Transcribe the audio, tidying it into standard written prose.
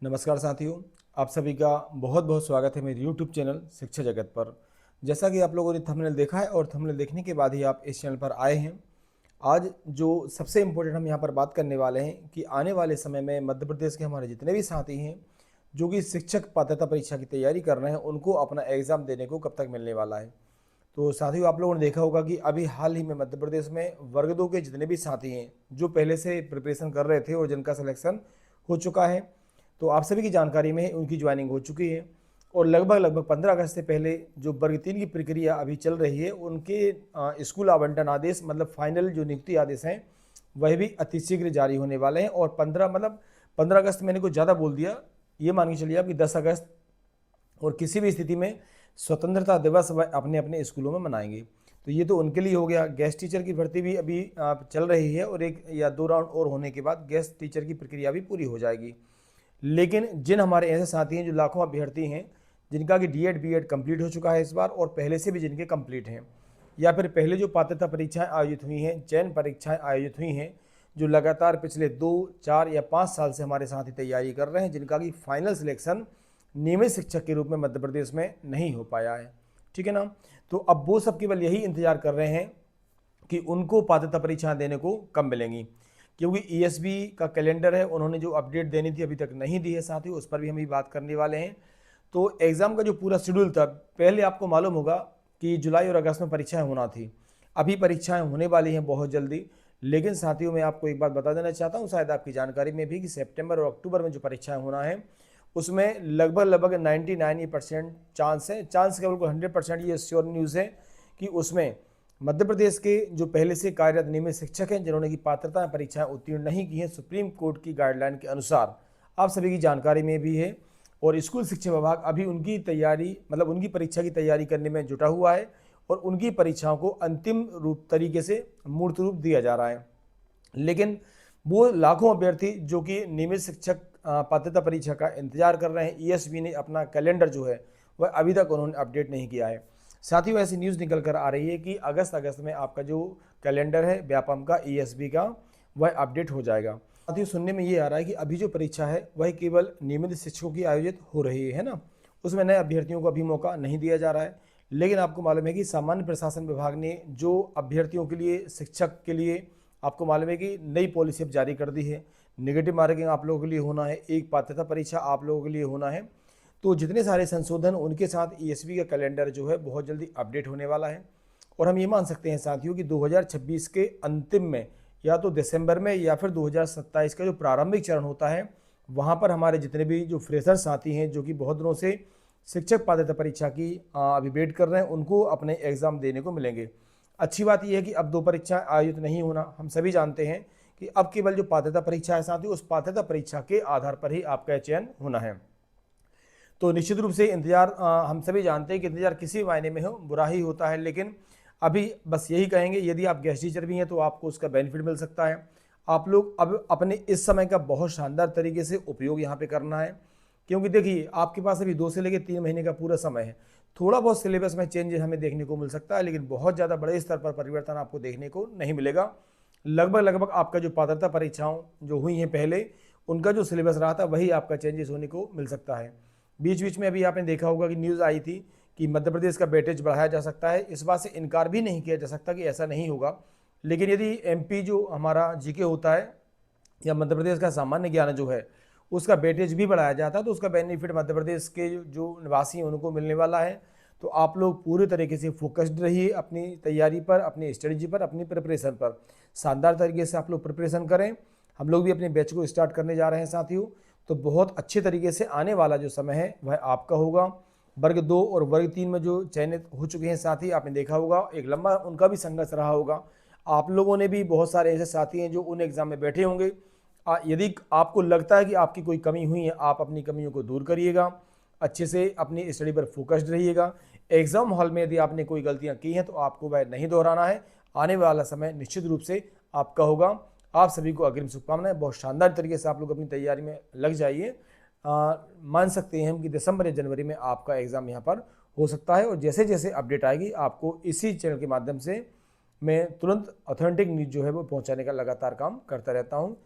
नमस्कार साथियों, आप सभी का बहुत बहुत स्वागत है मेरे YouTube चैनल शिक्षा जगत पर। जैसा कि आप लोगों ने थंबनेल देखा है और थंबनेल देखने के बाद ही आप इस चैनल पर आए हैं। आज जो सबसे इम्पोर्टेंट हम यहाँ पर बात करने वाले हैं कि आने वाले समय में मध्य प्रदेश के हमारे जितने भी साथी हैं जो कि शिक्षक पात्रता परीक्षा की तैयारी कर रहे हैं, उनको अपना एग्ज़ाम देने को कब तक मिलने वाला है। तो साथियों, आप लोगों ने देखा होगा कि अभी हाल ही में मध्य प्रदेश में वर्ग 2 के जितने भी साथी हैं जो पहले से प्रिपरेशन कर रहे थे और जिनका सिलेक्शन हो चुका है, तो आप सभी की जानकारी में उनकी ज्वाइनिंग हो चुकी है। और लगभग 15 अगस्त से पहले जो वर्ग 3 की प्रक्रिया अभी चल रही है, उनके स्कूल आवंटन आदेश मतलब फाइनल जो नियुक्ति आदेश हैं वह भी अतिशीघ्र जारी होने वाले हैं। और 15 अगस्त मैंने कुछ ज़्यादा बोल दिया, ये मान के चलिए आप कि 10 अगस्त और किसी भी स्थिति में स्वतंत्रता दिवस वह अपने अपने स्कूलों में मनाएंगे। तो ये तो उनके लिए हो गया। गेस्ट टीचर की भर्ती भी अभी चल रही है और 1 या 2 राउंड और होने के बाद गेस्ट टीचर की प्रक्रिया भी पूरी हो जाएगी। लेकिन जिन हमारे ऐसे साथी हैं जो लाखों अभ्यर्थी हैं जिनका कि डीएड बीएड कंप्लीट हो चुका है इस बार, और पहले से भी जिनके कंप्लीट हैं, या फिर पहले जो पात्रता परीक्षाएं आयोजित हुई हैं, चयन परीक्षाएं आयोजित हुई हैं, जो लगातार पिछले 2 4 या 5 साल से हमारे साथी तैयारी कर रहे हैं, जिनका कि फाइनल सिलेक्शन नियमित शिक्षक के रूप में मध्य प्रदेश में नहीं हो पाया है, ठीक है ना। तो अब वो सब केवल यही इंतजार कर रहे हैं कि उनको पात्रता परीक्षाएं देने को कब मिलेंगी, क्योंकि ईएसबी का कैलेंडर है, उन्होंने जो अपडेट देनी थी अभी तक नहीं दी है। साथ ही उस पर भी हम बात करने वाले हैं। तो एग्ज़ाम का जो पूरा शेड्यूल था, पहले आपको मालूम होगा कि जुलाई और अगस्त में परीक्षाएं होना थी। अभी परीक्षाएं होने वाली हैं बहुत जल्दी। लेकिन साथियों, मैं आपको एक बात बता देना चाहता हूं, शायद आपकी जानकारी में भी, कि सितंबर और अक्टूबर में जो परीक्षाएं होना है उसमें लगभग 99% चांस है। चांस केवल 100% ये श्योर न्यूज़ है कि उसमें मध्य प्रदेश के जो पहले से कार्यरत नियमित शिक्षक हैं जिन्होंने की पात्रता परीक्षाएं उत्तीर्ण नहीं की हैं सुप्रीम कोर्ट की गाइडलाइन के अनुसार, आप सभी की जानकारी में भी है। और स्कूल शिक्षा विभाग अभी उनकी तैयारी मतलब उनकी परीक्षा की तैयारी करने में जुटा हुआ है और उनकी परीक्षाओं को अंतिम रूप तरीके से मूर्त रूप दिया जा रहा है। लेकिन वो लाखों अभ्यर्थी जो कि नियमित शिक्षक पात्रता परीक्षा का इंतजार कर रहे हैं, ईएसबी ने अपना कैलेंडर जो है वह अभी तक उन्होंने अपडेट नहीं किया है। साथियों, ऐसी न्यूज़ निकल कर आ रही है कि अगस्त में आपका जो कैलेंडर है व्यापम का, ईएसबी का, वह अपडेट हो जाएगा। साथियों, सुनने में ये आ रहा है कि अभी जो परीक्षा है वह केवल नियमित शिक्षकों की आयोजित हो रही है ना, उसमें नए अभ्यर्थियों को अभी मौका नहीं दिया जा रहा है। लेकिन आपको मालूम है कि सामान्य प्रशासन विभाग ने जो अभ्यर्थियों के लिए, शिक्षक के लिए, आपको मालूम है कि नई पॉलिसी अब जारी कर दी है। नेगेटिव मार्किंग आप लोगों के लिए होना है, एक पात्रता परीक्षा आप लोगों के लिए होना है। तो जितने सारे संशोधन, उनके साथ ईएसबी का कैलेंडर जो है बहुत जल्दी अपडेट होने वाला है। और हम ये मान सकते हैं साथियों कि 2026 के अंतिम में, या तो दिसंबर में या फिर 2027 का जो प्रारंभिक चरण होता है, वहाँ पर हमारे जितने भी जो फ्रेशर साथी हैं जो कि बहुत दिनों से शिक्षक पात्रता परीक्षा की अभी वेट कर रहे हैं, उनको अपने एग्ज़ाम देने को मिलेंगे। अच्छी बात यह है कि अब 2 परीक्षाएं आयोजित नहीं होना, हम सभी जानते हैं कि अब केवल जो पात्रता परीक्षा है साथियों, उस पात्रता परीक्षा के आधार पर ही आपका चयन होना है। तो निश्चित रूप से इंतज़ार, हम सभी जानते हैं कि इंतज़ार किसी मायने में हो बुरा ही होता है। लेकिन अभी बस यही कहेंगे, यदि आप गेस्ट टीचर भी हैं तो आपको उसका बेनिफिट मिल सकता है। आप लोग अब अपने इस समय का बहुत शानदार तरीके से उपयोग यहाँ पे करना है, क्योंकि देखिए आपके पास अभी 2 से लेकर 3 महीने का पूरा समय है। थोड़ा बहुत सिलेबस में चेंज हमें देखने को मिल सकता है, लेकिन बहुत ज़्यादा बड़े स्तर पर परिवर्तन आपको देखने को नहीं मिलेगा। लगभग आपका जो पात्रता परीक्षाओं जो हुई हैं पहले, उनका जो सिलेबस रहा था वही आपका चेंजेस होने को मिल सकता है। बीच बीच में अभी आपने देखा होगा कि न्यूज़ आई थी कि मध्य प्रदेश का वेटेज बढ़ाया जा सकता है। इस बात से इनकार भी नहीं किया जा सकता कि ऐसा नहीं होगा। लेकिन यदि एमपी जो हमारा जीके होता है या मध्य प्रदेश का सामान्य ज्ञान जो है, उसका वेटेज भी बढ़ाया जाता है, तो उसका बेनिफिट मध्य प्रदेश के जो निवासी हैं उनको मिलने वाला है। तो आप लोग पूरे तरीके से फोकस्ड रहिए अपनी तैयारी पर, अपनी स्ट्रेटजी पर, अपनी प्रिपरेशन पर। शानदार तरीके से आप लोग प्रिपरेशन करें। हम लोग भी अपने बैच को स्टार्ट करने जा रहे हैं साथियों। तो बहुत अच्छे तरीके से आने वाला जो समय है वह आपका होगा। वर्ग 2 और वर्ग 3 में जो चयनित हो चुके हैं साथी, आपने देखा होगा एक लंबा उनका भी संघर्ष रहा होगा। आप लोगों ने भी, बहुत सारे ऐसे साथी हैं जो उन एग्ज़ाम में बैठे होंगे। यदि आपको लगता है कि आपकी कोई कमी हुई है, आप अपनी कमियों को दूर करिएगा, अच्छे से अपनी स्टडी पर फोकस्ड रहिएगा। एग्ज़ाम हॉल में यदि आपने कोई गलतियां की हैं तो आपको वह नहीं दोहराना है। आने वाला समय निश्चित रूप से आपका होगा। आप सभी को अग्रिम शुभकामनाएं। बहुत शानदार तरीके से आप लोग अपनी तैयारी में लग जाइए। मान सकते हैं हम कि दिसंबर या जनवरी में आपका एग्ज़ाम यहाँ पर हो सकता है। और जैसे जैसे अपडेट आएगी आपको इसी चैनल के माध्यम से मैं तुरंत ऑथेंटिक न्यूज़ जो है वो पहुँचाने का लगातार काम करता रहता हूँ।